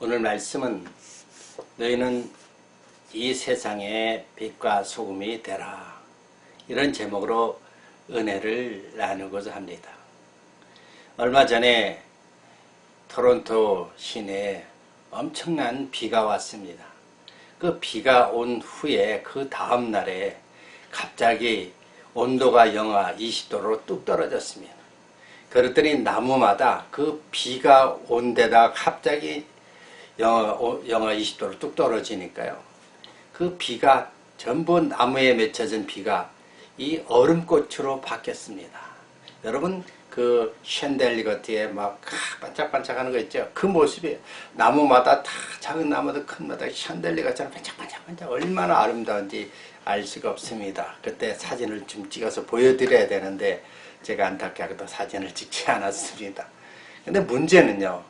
오늘 말씀은 너희는 이 세상의 빛과 소금이 되라, 이런 제목으로 은혜를 나누고자 합니다. 얼마 전에 토론토 시내에 엄청난 비가 왔습니다. 그 비가 온 후에 그 다음 날에 갑자기 온도가 영하 20도로 뚝 떨어졌습니다. 그랬더니 나무마다 그 비가 온 데다 갑자기 영하 20도로 뚝 떨어지니까요, 그 비가 전부 나무에 맺혀진 비가 이 얼음꽃으로 바뀌었습니다. 여러분, 그 챈델리거트에 막 반짝반짝하는 거 있죠? 그 모습이에요. 나무마다 다, 작은 나무도 큰 마다 챈델리거처럼 반짝반짝 얼마나 아름다운지 알 수가 없습니다. 그때 사진을 좀 찍어서 보여드려야 되는데 제가 안타깝게도 사진을 찍지 않았습니다. 근데 문제는요,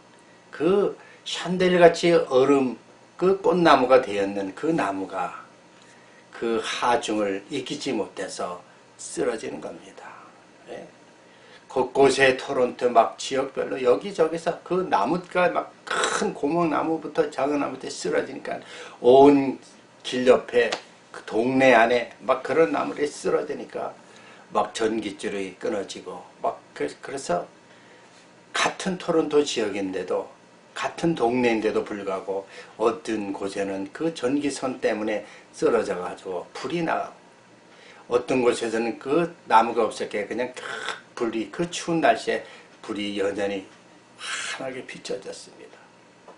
그 챈델리같이 얼음, 그 꽃나무가 되었는 그 나무가 그 하중을 이기지 못해서 쓰러지는 겁니다. 예. 곳곳에 토론토 막 지역별로 여기저기서 그 나무가 막 큰 고목나무부터 작은 나무부터 쓰러지니까 온 길 옆에 그 동네 안에 막 그런 나무들이 쓰러지니까 막 전기줄이 끊어지고 막 그래서 같은 토론토 지역인데도, 같은 동네인데도 불구하고 어떤 곳에는 그 전기선 때문에 쓰러져 가지고 불이 나가고, 어떤 곳에서는 그 나무가 없었기에 그냥 불이, 그 추운 날씨에 불이 여전히 환하게 비춰졌습니다.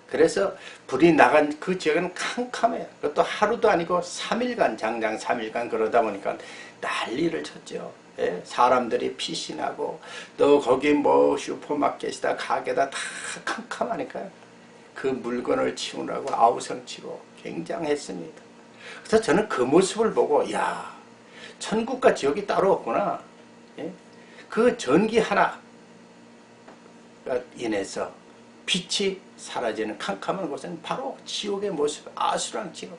그래서 불이 나간 그 지역은 캄캄해요. 그것도 하루도 아니고 3일간, 장장 3일간 그러다 보니까 난리를 쳤죠. 예? 사람들이 피신하고 또 거기 뭐 슈퍼마켓이다 가게다 다 캄캄하니까요. 그 물건을 치우라고 아우성치고 굉장했습니다. 그래서 저는 그 모습을 보고, 야, 천국과 지옥이 따로 없구나. 예? 그 전기 하나가 인해서 빛이 사라지는 캄캄한 곳은 바로 지옥의 모습, 아수랑지옥.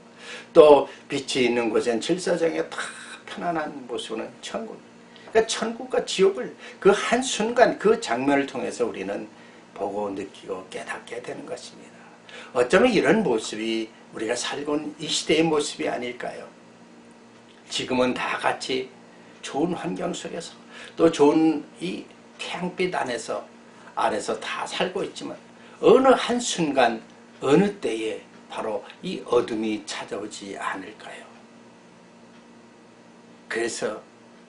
또 빛이 있는 곳엔 질서정에 다 편안한 모습은 천국. 그러니까 천국과 지옥을 그 한순간 그 장면을 통해서 우리는 보고 느끼고 깨닫게 되는 것입니다. 어쩌면 이런 모습이 우리가 살고 있는 이 시대의 모습이 아닐까요? 지금은 다 같이 좋은 환경 속에서 또 좋은 이 태양빛 아래서 다 살고 있지만 어느 한순간 어느 때에 바로 이 어둠이 찾아오지 않을까요? 그래서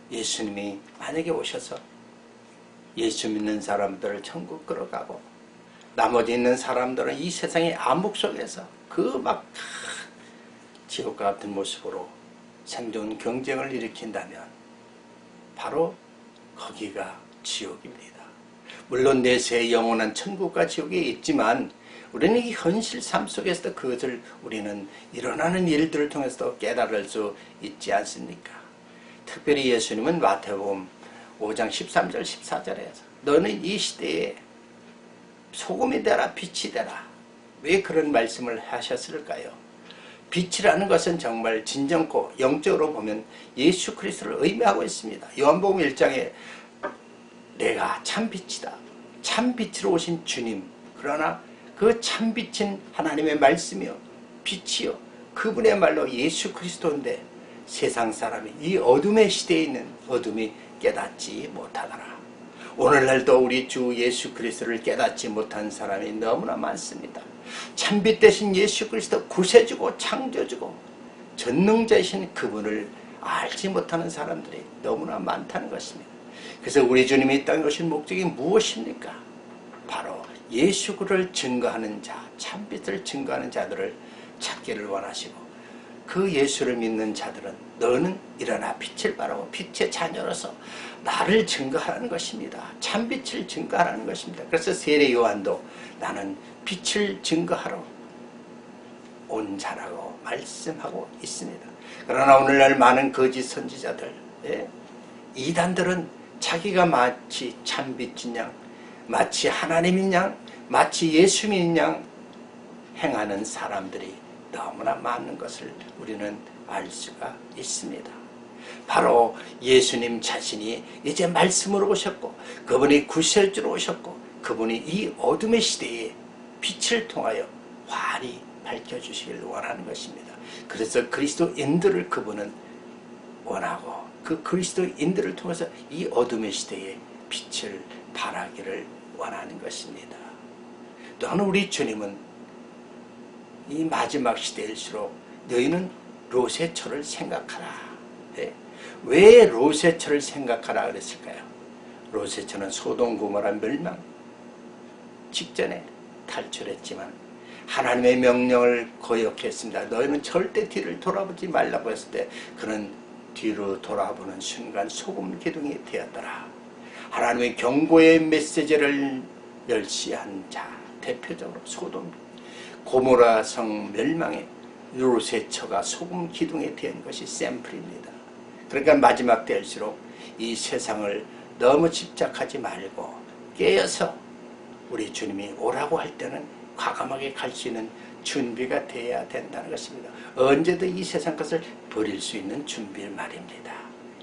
예수님이 만약에 오셔서 예수 믿는 사람들을 천국 끌어가고 나머지 있는 사람들은 이 세상의 암흑 속에서 그 막 지옥과 같은 모습으로 생존 경쟁을 일으킨다면 바로 거기가 지옥입니다. 물론 내세의 영원한 천국과 지옥이 있지만 우리는 이 현실 삶 속에서도 그것을 우리는 일어나는 일들을 통해서도 깨달을 수 있지 않습니까? 특별히 예수님은 마태복음 5장 13절 14절에서 너는 이 시대에 소금이 되라, 빛이 되라. 왜 그런 말씀을 하셨을까요? 빛이라는 것은 정말 진정코 영적으로 보면 예수 그리스도를 의미하고 있습니다. 요한복음 1장에 내가 참빛이다, 참빛으로 오신 주님, 그러나 그 참빛은 하나님의 말씀이요 빛이요 그분의 말로 예수 그리스도인데 세상 사람이 이 어둠의 시대에 있는 어둠이 깨닫지 못하더라. 오늘날도 우리 주 예수 그리스도를 깨닫지 못한 사람이 너무나 많습니다. 참빛 대신 예수 그리스도 구세주고 창조주고 전능자이신 그분을 알지 못하는 사람들이 너무나 많다는 것입니다. 그래서 우리 주님이 이 땅에 오신 목적이 무엇입니까? 바로 예수 그를 증거하는 자, 참빛을 증거하는 자들을 찾기를 원하시고, 그 예수를 믿는 자들은 너는 일어나 빛을 발하고 빛의 자녀로서 나를 증거하라는 것입니다. 참빛을 증거하라는 것입니다. 그래서 세례 요한도 나는 빛을 증거하러 온 자라고 말씀하고 있습니다. 그러나 오늘날 많은 거짓 선지자들, 이단들은 자기가 마치 참빛인 양, 마치 하나님인 양, 마치 예수님인 양 행하는 사람들이 너무나 많은 것을 우리는 알 수가 있습니다. 바로 예수님 자신이 이제 말씀으로 오셨고 그분이 구세주로 오셨고 그분이 이 어둠의 시대에 빛을 통하여 환히 밝혀주시길 원하는 것입니다. 그래서 그리스도인들을 그분은 원하고 그 그리스도인들을 통해서 이 어둠의 시대에 빛을 발하기를 원하는 것입니다. 또한 우리 주님은 이 마지막 시대일수록 너희는 롯의 처를 생각하라. 왜 롯의 처를 생각하라 그랬을까요? 롯의 처는 소돔 고모라 멸망 직전에 탈출했지만 하나님의 명령을 거역했습니다. 너희는 절대 뒤를 돌아보지 말라고 했을 때 그는 뒤로 돌아보는 순간 소금 기둥이 되었더라. 하나님의 경고의 메시지를 멸시한 자, 대표적으로 소돔 고모라 성 멸망에 롯의 처가 소금 기둥이 된 것이 샘플입니다. 그러니까 마지막 때일수록 이 세상을 너무 집착하지 말고 깨어서 우리 주님이 오라고 할 때는 과감하게 갈 수 있는 준비가 돼야 된다는 것입니다. 언제든 이 세상 것을 버릴 수 있는 준비를 말입니다.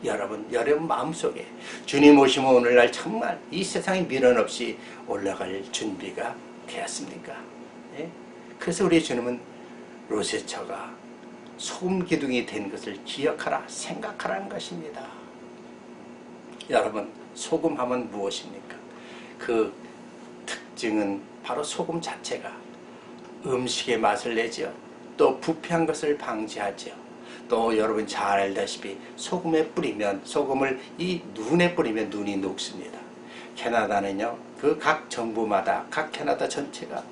여러분 마음속에 주님 오시면 오늘날 정말 이 세상에 미련 없이 올라갈 준비가 되었습니까? 예? 그래서 우리 주님은 롯의 처가 소금 기둥이 된 것을 기억하라, 생각하라는 것입니다. 여러분, 소금하면 무엇입니까? 그 특징은 바로 소금 자체가 음식의 맛을 내죠. 또 부패한 것을 방지하죠. 또 여러분 잘 알다시피 소금을 이 눈에 뿌리면 눈이 녹습니다. 캐나다는요, 그 각 정부마다 각 캐나다 전체가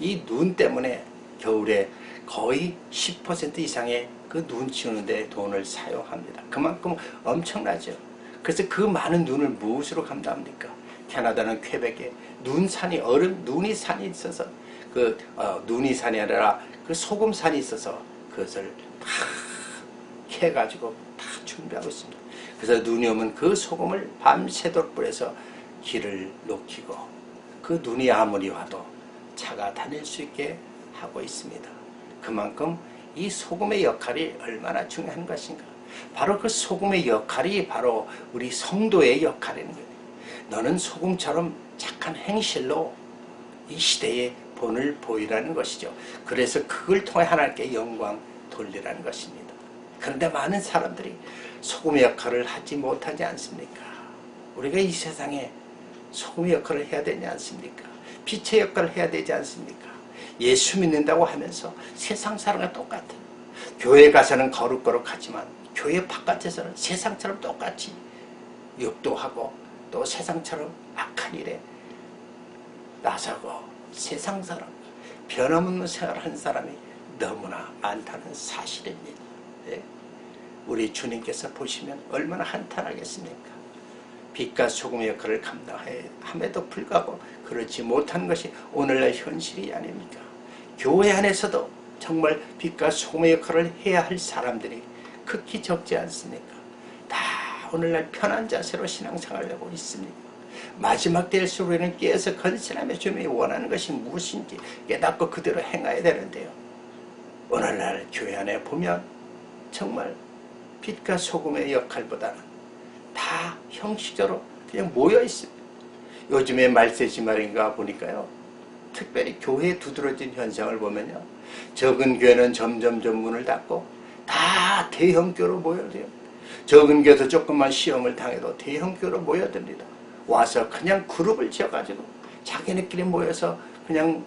이 눈 때문에 겨울에 거의 10% 이상의 그 눈 치우는데 돈을 사용합니다. 그만큼 엄청나죠. 그래서 그 많은 눈을 무엇으로 감당합니까? 캐나다는 퀘벡에 눈이 산이 있어서 눈이 산이 아니라 그 소금산이 있어서 그것을 다 해가지고 다 준비하고 있습니다. 그래서 눈이 오면 그 소금을 밤새도록 뿌려서 길을 녹이고 그 눈이 아무리 와도 차가 다닐 수 있게 하고 있습니다. 그만큼 이 소금의 역할이 얼마나 중요한 것인가. 바로 그 소금의 역할이 바로 우리 성도의 역할인 거예요. 너는 소금처럼 착한 행실로 이 시대에 본을 보이라는 것이죠. 그래서 그걸 통해 하나님께 영광 돌리라는 것입니다. 그런데 많은 사람들이 소금의 역할을 하지 못하지 않습니까? 우리가 이 세상에 소금의 역할을 해야 되지 않습니까? 빛의 역할을 해야 되지 않습니까? 예수 믿는다고 하면서 세상 사람과 똑같아요. 교회 가서는 거룩거룩하지만 교회 바깥에서는 세상처럼 똑같이 욕도 하고 또 세상처럼 악한 일에 나서고 세상 사람, 변함없는 생활하는 사람이 너무나 많다는 사실입니다. 예? 우리 주님께서 보시면 얼마나 한탄하겠습니까? 빛과 소금의 역할을 감당함에도 불구하고 그렇지 못한 것이 오늘날 현실이 아닙니까? 교회 안에서도 정말 빛과 소금의 역할을 해야 할 사람들이 극히 적지 않습니까? 다 오늘날 편한 자세로 신앙생활을 하고 있습니다. 마지막 때일수록 우리는 깨어서 건실하며 주님이 원하는 것이 무엇인지 깨닫고 그대로 행해야 되는데요. 오늘날 교회 안에 보면 정말 빛과 소금의 역할보다는 다 형식적으로 그냥 모여 있습니다. 요즘에 말세지말인가 보니까요, 특별히 교회에 두드러진 현상을 보면요, 적은 교회는 점점점 문을 닫고 다 대형교로 모여들어요. 적은 교회도 조금만 시험을 당해도 대형교로 모여듭니다. 와서 그냥 그룹을 지어가지고 자기네끼리 모여서 그냥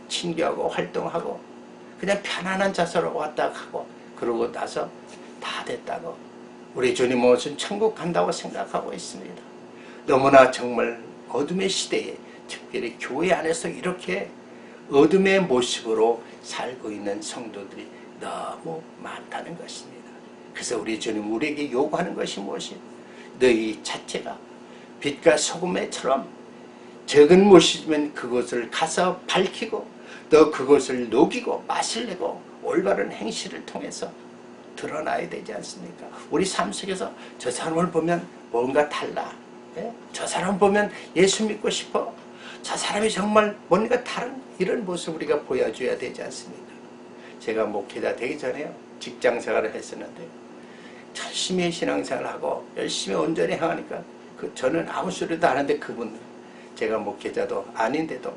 친교하고 활동하고 그냥 편안한 자세로 왔다 가고 그러고 나서 다 됐다고 우리 주님 오신 천국 간다고 생각하고 있습니다. 너무나 정말 어둠의 시대에 특별히 교회 안에서 이렇게 어둠의 모습으로 살고 있는 성도들이 너무 많다는 것입니다. 그래서 우리 주님 우리에게 요구하는 것이 무엇이에요? 너희 자체가 빛과 소금처럼 적은 무엇이면 그것을 가서 밝히고 또 그것을 녹이고 맛을 내고 올바른 행실을 통해서 드러나야 되지 않습니까? 우리 삶 속에서 저 사람을 보면 뭔가 달라. 예? 저 사람 보면 예수 믿고 싶어. 저 사람이 정말 뭔가 다른 이런 모습 우리가 보여줘야 되지 않습니까? 제가 목회자 되기 전에요, 직장 생활을 했었는데 열심히 신앙생활하고 열심히 온전히 행하니까 저는 아무 소리도 안 하는데 그분, 제가 목회자도 아닌데도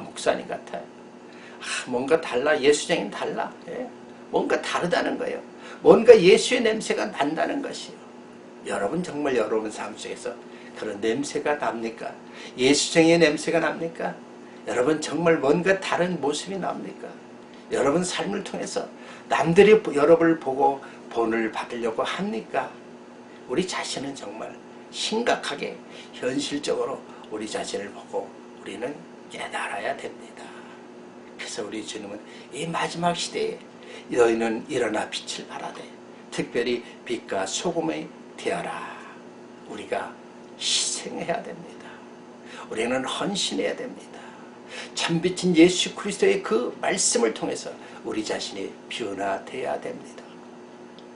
목사님 같아요. 뭔가 달라. 예수쟁이는 달라. 예? 뭔가 다르다는 거예요. 뭔가 예수의 냄새가 난다는 것이요. 여러분 정말 여러분 삶 속에서 그런 냄새가 납니까? 예수쟁이의 냄새가 납니까? 여러분 정말 뭔가 다른 모습이 납니까? 여러분 삶을 통해서 남들이 여러분을 보고 본을 받으려고 합니까? 우리 자신은 정말 심각하게 현실적으로 우리 자신을 보고 우리는 깨달아야 됩니다. 그래서 우리 주님은 이 마지막 시대에 너희는 일어나 빛을 발하되 특별히 빛과 소금이 되어라. 우리가 희생해야 됩니다. 우리는 헌신해야 됩니다. 참빛인 예수 그리스도의 그 말씀을 통해서 우리 자신이 변화되어야 됩니다.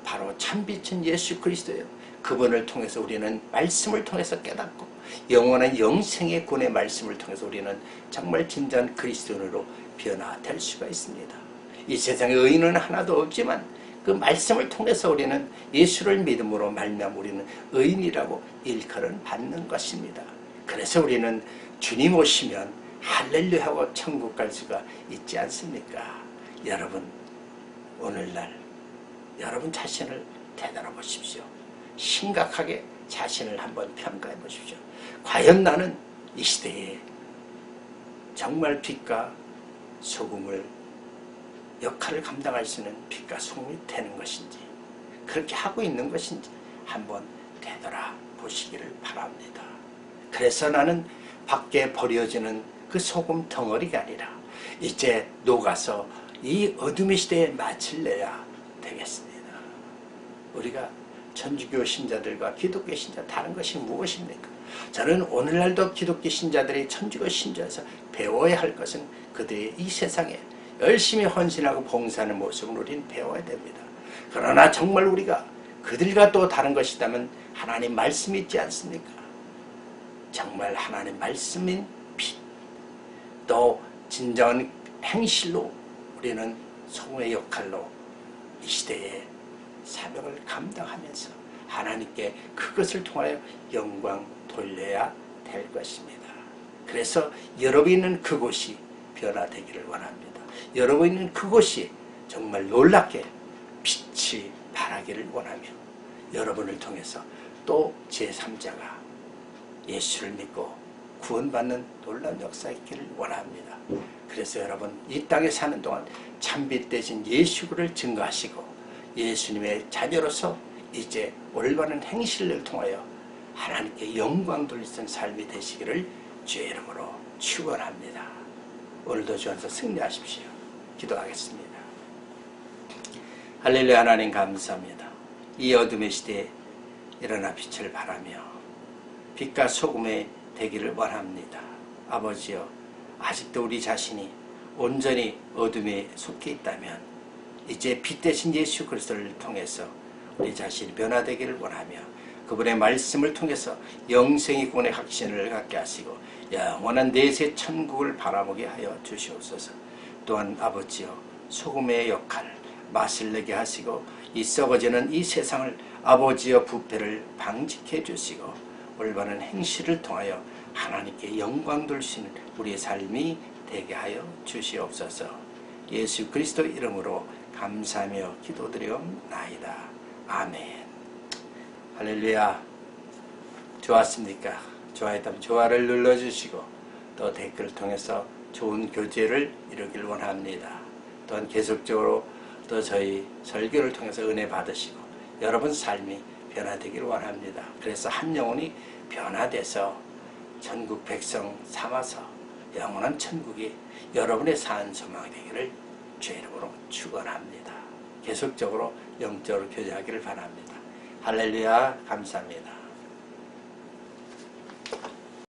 바로 참빛인 예수 그리스도예요. 그분을 통해서 우리는 말씀을 통해서 깨닫고 영원한 영생의 군의 말씀을 통해서 우리는 정말 진정한 그리스도인으로 변화될 수가 있습니다. 이 세상에 의인은 하나도 없지만 그 말씀을 통해서 우리는 예수를 믿음으로 말미암아 우리는 의인이라고 일컬음 받는 것입니다. 그래서 우리는 주님 오시면 할렐루야 하고 천국 갈 수가 있지 않습니까? 여러분 오늘날 여러분 자신을 되돌아보십시오. 심각하게 자신을 한번 평가해 보십시오. 과연 나는 이 시대에 정말 빛과 소금을 역할을 감당할 수 있는 빛과 소금이 되는 것인지 그렇게 하고 있는 것인지 한번 되돌아보시기를 바랍니다. 그래서 나는 밖에 버려지는 그 소금 덩어리가 아니라 이제 녹아서 이 어둠의 시대에 맛을 내야 되겠습니다. 우리가 천주교 신자들과 기독교 신자 다른 것이 무엇입니까? 저는 오늘날도 기독교 신자들이 천주교 신자에서 배워야 할 것은 그들의 이 세상에 열심히 헌신하고 봉사하는 모습을 우리는 배워야 됩니다. 그러나 정말 우리가 그들과 또 다른 것이라면 하나님 말씀이 있지 않습니까? 정말 하나님 말씀인 빛, 또 진정한 행실로 우리는 소금의 역할로 이 시대에 사명을 감당하면서 하나님께 그것을 통하여 영광 돌려야 될 것입니다. 그래서 여러분이 있는 그곳이 변화되기를 원합니다. 여러분이 있는 그곳이 정말 놀랍게 빛이 발하기를 원하며 여러분을 통해서 또 제3자가 예수를 믿고 구원받는 놀라운 역사 있기를 원합니다. 그래서 여러분 이 땅에 사는 동안 참빛 대신 예수를 증거하시고 예수님의 자녀로서 이제 올바른 행실을 통하여 하나님께 영광 돌리는 삶이 되시기를 주의 이름으로 축원합니다. 오늘도 주 안에서 승리하십시오. 기도하겠습니다. 할렐루야. 하나님 감사합니다. 이 어둠의 시대에 일어나 빛을 발하며 빛과 소금의 되기를 원합니다. 아버지여, 아직도 우리 자신이 온전히 어둠에 속해 있다면 이제 빛 대신 예수 그리스도를 통해서 우리 자신이 변화되기를 원하며 그분의 말씀을 통해서 영생의 구원의 확신을 갖게 하시고 영원한 내세 천국을 바라보게 하여 주시옵소서. 또한 아버지여, 소금의 역할 맛을 내게 하시고 이 썩어지는 이 세상을 아버지여 부패를 방직해 주시고 올바른 행실을 통하여 하나님께 영광 돌 수 있는 우리의 삶이 되게 하여 주시옵소서. 예수 그리스도 이름으로 감사하며 기도드리옵나이다. 아멘. 할렐루야. 좋았습니까? 좋아했다면 좋아를 눌러주시고 또 댓글을 통해서 좋은 교제를 이루길 원합니다. 또한 계속적으로 또 저희 설교를 통해서 은혜 받으시고 여러분 삶이 변화되기를 원합니다. 그래서 한 영혼이 변화돼서 천국 백성 삼아서 영원한 천국이 여러분의 산 소망이 되기를 주의 이름으로 축원합니다. 계속적으로 영적으로 교제하기를 바랍니다. 할렐루야. 감사합니다.